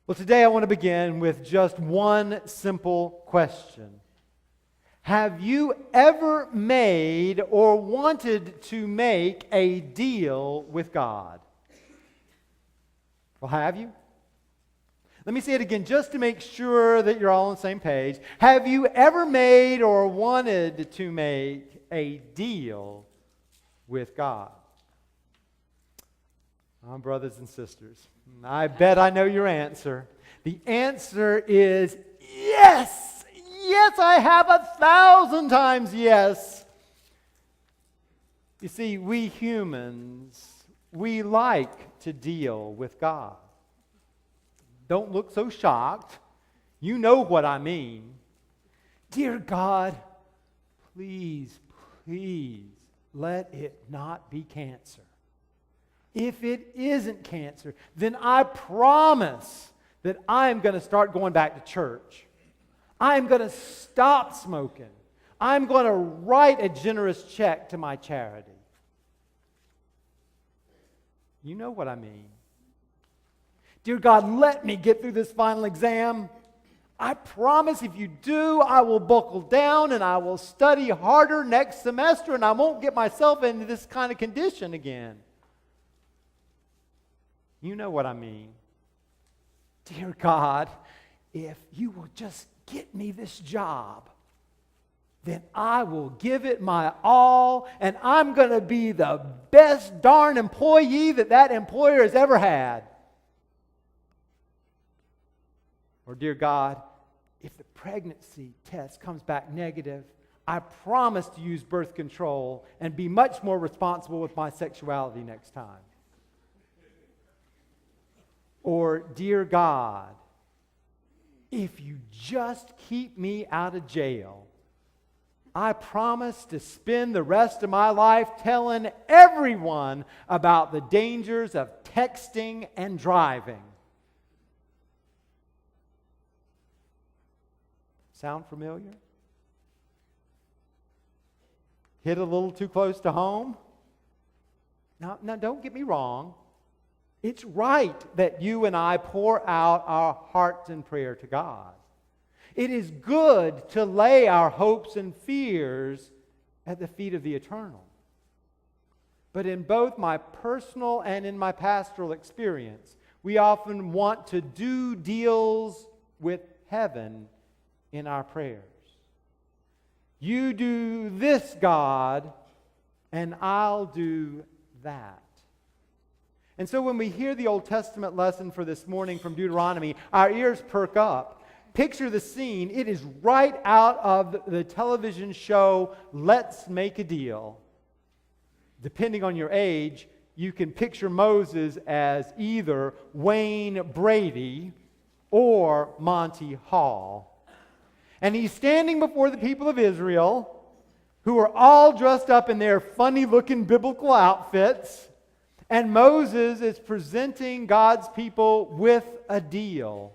Well, today I want to begin with just one simple question. Have you ever made or wanted to make a deal with God? Well, have you? Let me say it again just to make sure that you're all on the same page. Have you ever made or wanted to make a deal with God? Brothers and sisters, I bet I know your answer. The answer is yes! Yes, I have 1,000 times yes. You see, we humans, we like to deal with God. Don't look so shocked. You know what I mean. Dear God, please, please let it not be cancer. If it isn't cancer, then I promise that I'm going to start going back to church. I'm going to stop smoking. I'm going to write a generous check to my charity. You know what I mean. Dear God, let me get through this final exam. I promise if you do, I will buckle down and I will study harder next semester and I won't get myself into this kind of condition again. You know what I mean. Dear God, if you will just get me this job, then I will give it my all, and I'm going to be the best darn employee that employer has ever had. Or, dear God, if the pregnancy test comes back negative, I promise to use birth control and be much more responsible with my sexuality next time. Or, dear God, if you just keep me out of jail, I promise to spend the rest of my life telling everyone about the dangers of texting and driving. Sound familiar? Hit a little too close to home? Now, don't get me wrong. It's right that you and I pour out our hearts in prayer to God. It is good to lay our hopes and fears at the feet of the Eternal. But in both my personal and in my pastoral experience, we often want to do deals with heaven in our prayers. You do this, God, and I'll do that. And so when we hear the Old Testament lesson for this morning from Deuteronomy, our ears perk up. Picture the scene. It is right out of the television show, Let's Make a Deal. Depending on your age, you can picture Moses as either Wayne Brady or Monty Hall. And he's standing before the people of Israel, who are all dressed up in their funny-looking biblical outfits. And Moses is presenting God's people with a deal.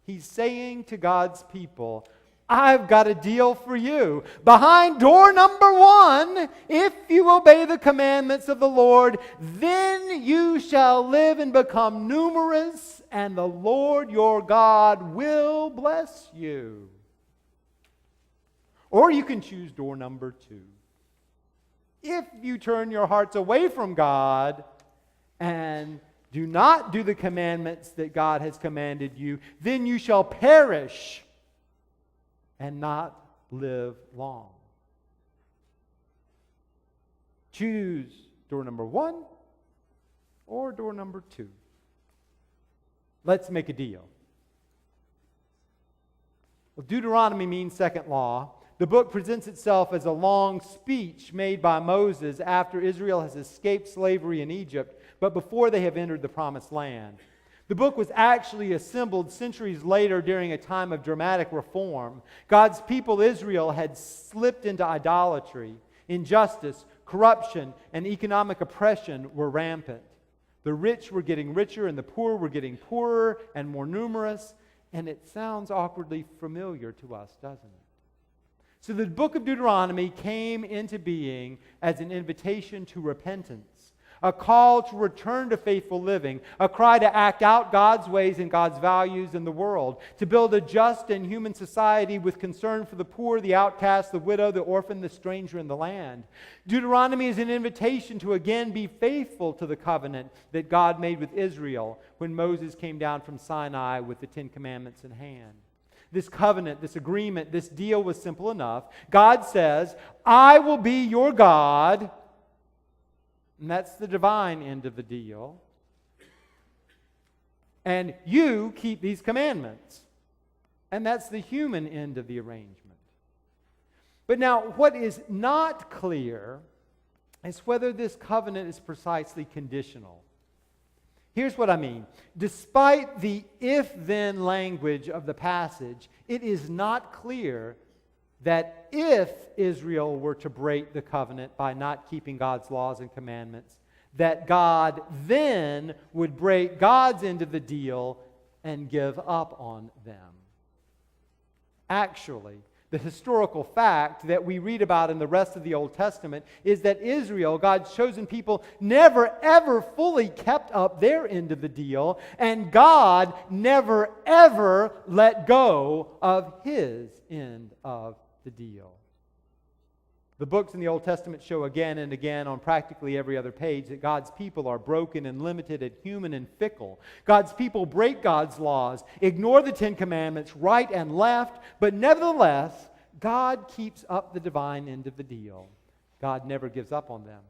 He's saying to God's people, I've got a deal for you. Behind door number 1, if you obey the commandments of the Lord, then you shall live and become numerous, and the Lord your God will bless you. Or you can choose door number 2. If you turn your hearts away from God and do not do the commandments that God has commanded you, then you shall perish and not live long. Choose door number 1 or door number 2. Let's make a deal. Well, Deuteronomy means second law. The book presents itself as a long speech made by Moses after Israel has escaped slavery in Egypt, but before they have entered the promised land. The book was actually assembled centuries later during a time of dramatic reform. God's people, Israel, had slipped into idolatry. Injustice, corruption, and economic oppression were rampant. The rich were getting richer and the poor were getting poorer and more numerous, and it sounds awkwardly familiar to us, doesn't it? So the book of Deuteronomy came into being as an invitation to repentance, a call to return to faithful living, a cry to act out God's ways and God's values in the world, to build a just and human society with concern for the poor, the outcast, the widow, the orphan, the stranger in the land. Deuteronomy is an invitation to again be faithful to the covenant that God made with Israel when Moses came down from Sinai with the Ten Commandments in hand. This covenant, this agreement, this deal was simple enough. God says, I will be your God. And that's the divine end of the deal. And you keep these commandments. And that's the human end of the arrangement. But now, what is not clear is whether this covenant is precisely conditional. Here's what I mean. Despite the if-then language of the passage, it is not clear that if Israel were to break the covenant by not keeping God's laws and commandments, that God then would break God's end of the deal and give up on them. Actually, the historical fact that we read about in the rest of the Old Testament is that Israel, God's chosen people, never ever fully kept up their end of the deal, and God never ever let go of His end of the deal. The books in the Old Testament show again and again on practically every other page that God's people are broken and limited and human and fickle. God's people break God's laws, ignore the Ten Commandments right and left, but nevertheless, God keeps up the divine end of the deal. God never gives up on them.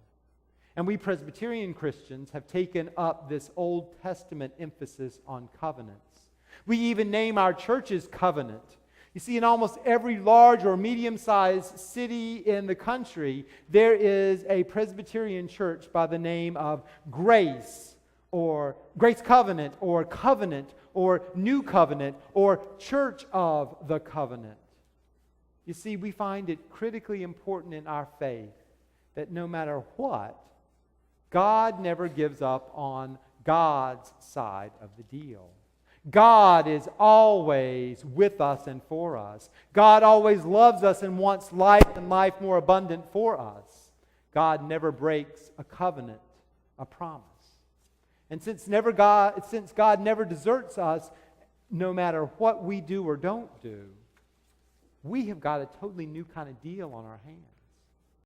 And we Presbyterian Christians have taken up this Old Testament emphasis on covenants. We even name our churches Covenant. You see, in almost every large or medium-sized city in the country, there is a Presbyterian church by the name of Grace, or Grace Covenant, or New Covenant, or Church of the Covenant. You see, we find it critically important in our faith that no matter what, God never gives up on God's side of the deal. God is always with us and for us. God always loves us and wants life and life more abundant for us. God never breaks a covenant, a promise. And since God never deserts us, no matter what we do or don't do, we have got a totally new kind of deal on our hands.